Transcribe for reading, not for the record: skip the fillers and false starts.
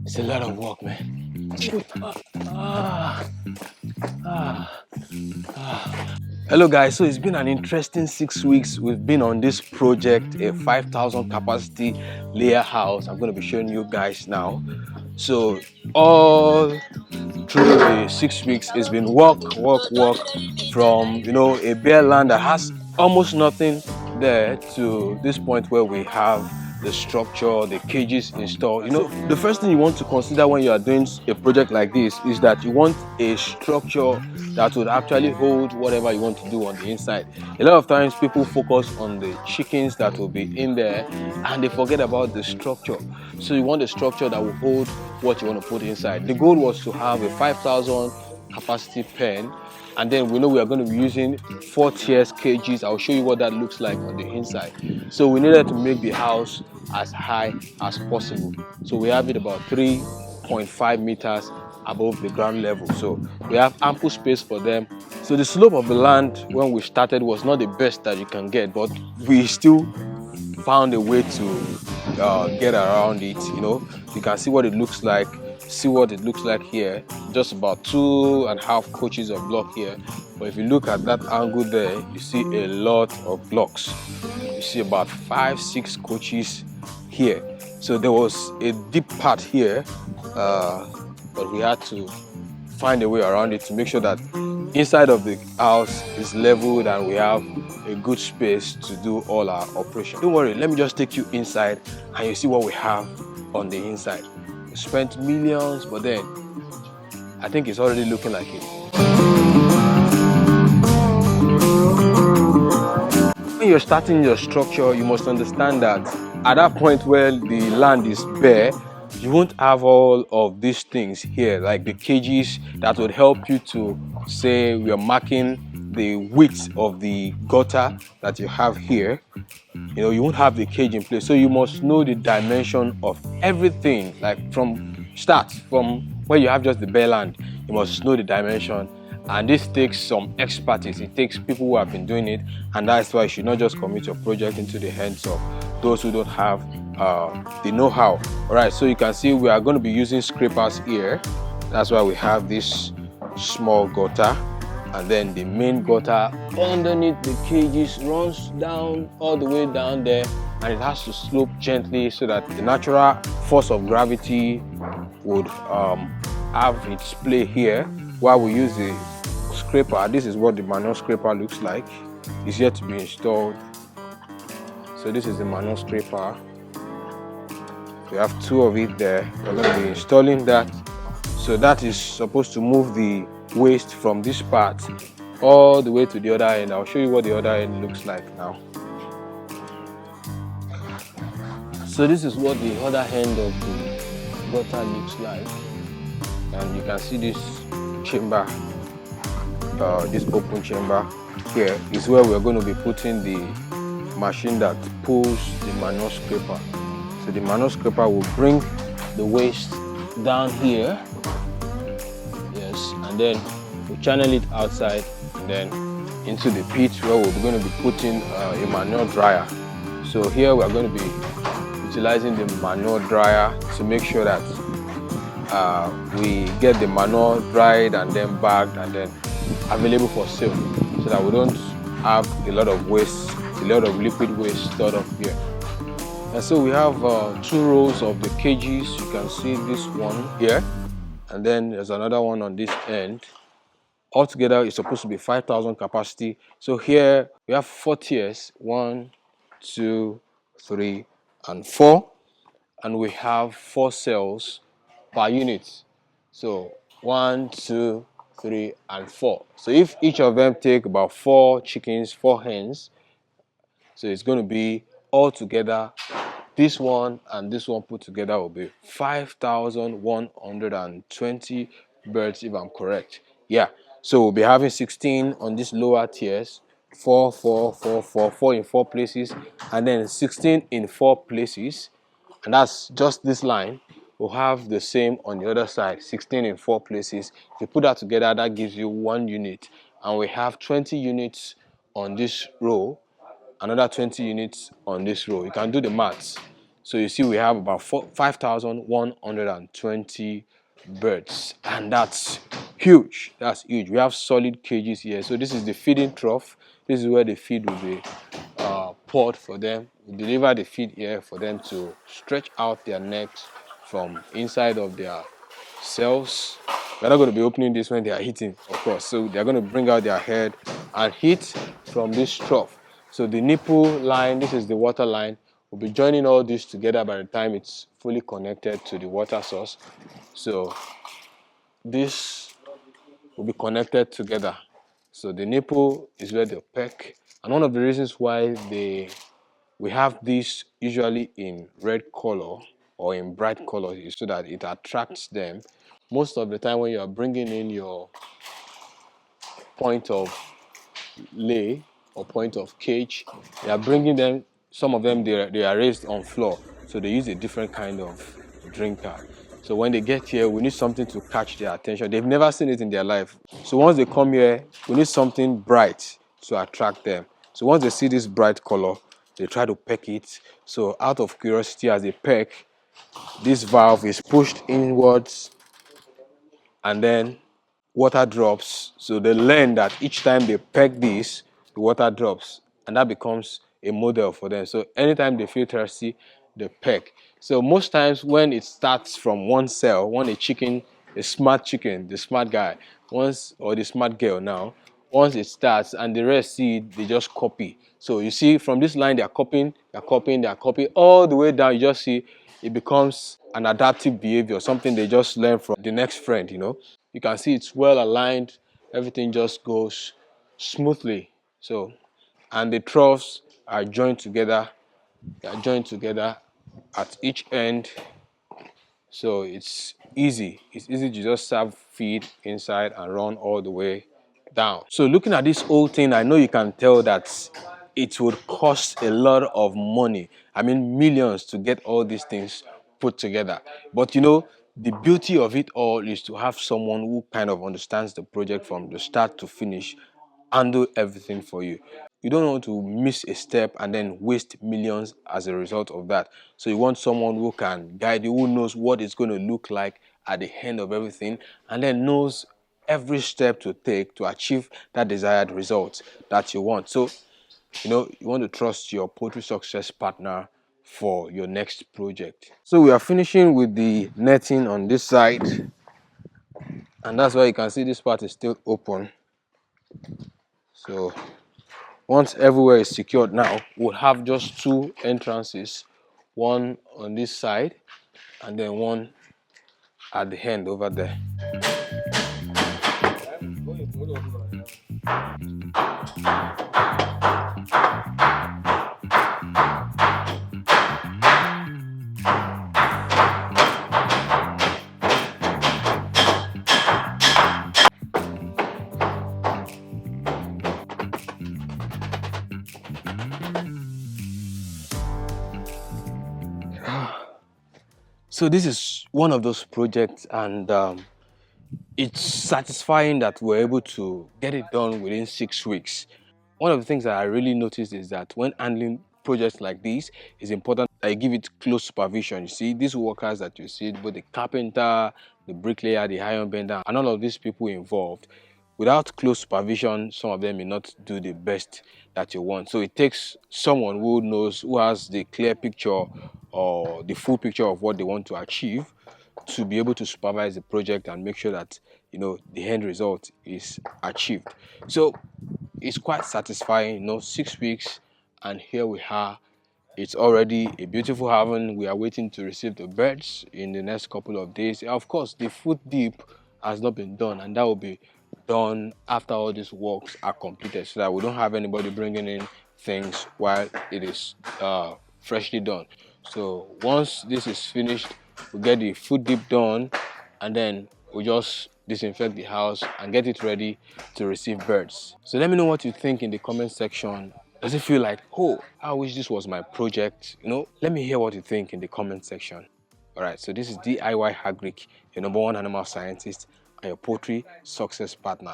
It's a lot of work, man. Hello guys, so it's been an interesting 6 weeks. We've been on this project, a 5,000 capacity layer house. I'm going to be showing you guys now. So all through the 6 weeks, it's been work from, a bare land that has almost nothing there to this point where we have the structure, the cages installed. The first thing you want to consider when you are doing a project like this is that you want a structure that would actually hold whatever you want to do on the inside. A lot of times people focus on the chickens that will be in there and they forget about the structure. So you want a structure that will hold what you want to put inside. The goal was to have a 5,000 capacity pen, and then we know we are going to be using 4 tiers cages. I'll show you what that looks like on the inside. So we needed to make the house as high as possible. So we have it about 3.5 meters above the ground level. So we have ample space for them. So the slope of the land when we started was not the best that you can get, but we still found a way to get around it. You can see what it looks like. See what it looks like here. Just about 2.5 coaches of block here. But if you look at that angle there, you see a lot of blocks. You see about 5-6 coaches here. So there was a deep part here, but we had to find a way around it to make sure that inside of the house is leveled and we have a good space to do all our operation. Don't worry, let me just take you inside and you see what we have on the inside. We spent millions, but then I think it's already looking like it. When you're starting your structure, you must understand that at that point where the land is bare, you won't have all of these things here, like the cages that would help you to say we are marking the width of the gutter that you have here. You won't have the cage in place, so you must know the dimension of everything, like from where you have just the bare land. You must know the dimension, and this takes some expertise. It takes people who have been doing it, and that's why you should not just commit your project into the hands of those who don't have the know-how. All right, so you can see we are going to be using scrapers here. That's why we have this small gutter, and then the main gutter underneath the cages runs down all the way down there, and it has to slope gently so that the natural force of gravity would have its play here while we use the scraper. This is what the manual scraper looks like. It's yet to be installed. So this is the manual scraper. We have 2 of it there. We're going to be installing that. So that is supposed to move the waste from this part all the way to the other end. I'll show you what the other end looks like now. So this is what the other end of the gutter looks like, and you can see this chamber, this open chamber here is where we're going to be putting the machine that pulls the manual scraper. So the manual scraper will bring the waste down here, yes, and then we'll channel it outside and then into the pit where we're going to be putting a manure dryer. So here we're going to be utilizing the manure dryer to make sure that we get the manure dried and then bagged and then available for sale, so that we don't have a lot of waste, a lot of liquid waste stored up here. And so we have 2 rows of the cages. You can see this one here, and then there's another one on this end. Altogether, it's supposed to be 5,000 capacity. So here we have 4 tiers, 1, 2, 3, and 4, and we have 4 cells per unit. So 1, 2, 3, and 4. So if each of them take about 4 chickens, 4 hens, so it's going to be all together, this one and this one put together will be 5,120 birds, if I'm correct. Yeah, so we'll be having 16 on these lower tiers, 4, 4, 4, 4, 4 in 4 places, and then 16 in 4 places, and that's just this line. We'll have the same on the other side, 16 in 4 places. If you put that together, that gives you 1 unit, and we have 20 units on this row, another 20 units on this row. You can do the maths. So you see we have about 5,120 birds, and that's huge. That's huge. We have solid cages here. So this is the feeding trough. This is where the feed will be poured for them. We deliver the feed here for them to stretch out their necks from inside of their cells. We're not going to be opening this when they are eating, of course. So they're going to bring out their head and eat from this trough. So the nipple line, this is the water line. We'll be joining all this together by the time it's fully connected to the water source. So this will be connected together. So the nipple is where they peck. And one of the reasons why we have this usually in red color or in bright color is so that it attracts them. Most of the time when you are bringing in your point of lay or point of cage, they are bringing them, some of them they are raised on floor, so they use a different kind of drinker. So when they get here, we need something to catch their attention. They've never seen it in their life. So once they come here, we need something bright to attract them. So once they see this bright color, they try to peck it. So out of curiosity, as they peck, this valve is pushed inwards and then water drops. So they learn that each time they peck this, the water drops, and that becomes a model for them. So anytime they feel thirsty, they peck. So most times when it starts from one cell, when a chicken, a smart chicken, the smart guy, once, or the smart girl now, once it starts and the rest see it, they just copy. So you see from this line, they're copying, all the way down. You just see it becomes an adaptive behavior, something they just learn from the next friend, you know. You can see it's well aligned, everything just goes smoothly. So, and the troughs are joined together, at each end. So it's easy to just serve feed inside and run all the way down. So looking at this whole thing, I know you can tell that it would cost a lot of money. I mean, millions to get all these things put together. But you know, the beauty of it all is to have someone who kind of understands the project from the start to finish and do everything for you. You don't want to miss a step and then waste millions as a result of that. So you want someone who can guide you, who knows what it's going to look like at the end of everything, and then knows every step to take to achieve that desired result that you want. So, you know, you want to trust your poultry success partner for your next project. So we are finishing with the netting on this side, and that's why you can see this part is still open. So once everywhere is secured now, we'll have just two entrances, one on this side and then one at the end over there. So this is one of those projects, and it's satisfying that we're able to get it done within 6 weeks. One of the things that I really noticed is that when handling projects like this, it's important that you give it close supervision. You see, these workers that you see, both the carpenter, the bricklayer, the iron bender, and all of these people involved, without close supervision, some of them may not do the best that you want. So it takes someone who knows, who has the clear picture or the full picture of what they want to achieve, to be able to supervise the project and make sure that, you know, the end result is achieved. So it's quite satisfying, you know, 6 weeks, and here we are. It's already a beautiful haven. We are waiting to receive the birds in the next couple of days. Of course, the food dip has not been done, and that will be done after all these works are completed, so that we don't have anybody bringing in things while it is freshly done. So once this is finished, we get the food dip done, and then we just disinfect the house and get it ready to receive birds. So let me know what you think in the comment section. Does it feel like, oh, I wish this was my project? You know, let me hear what you think in the comment section. All right, so this is DIY AGRIC, your #1 animal scientist and your poultry success partner.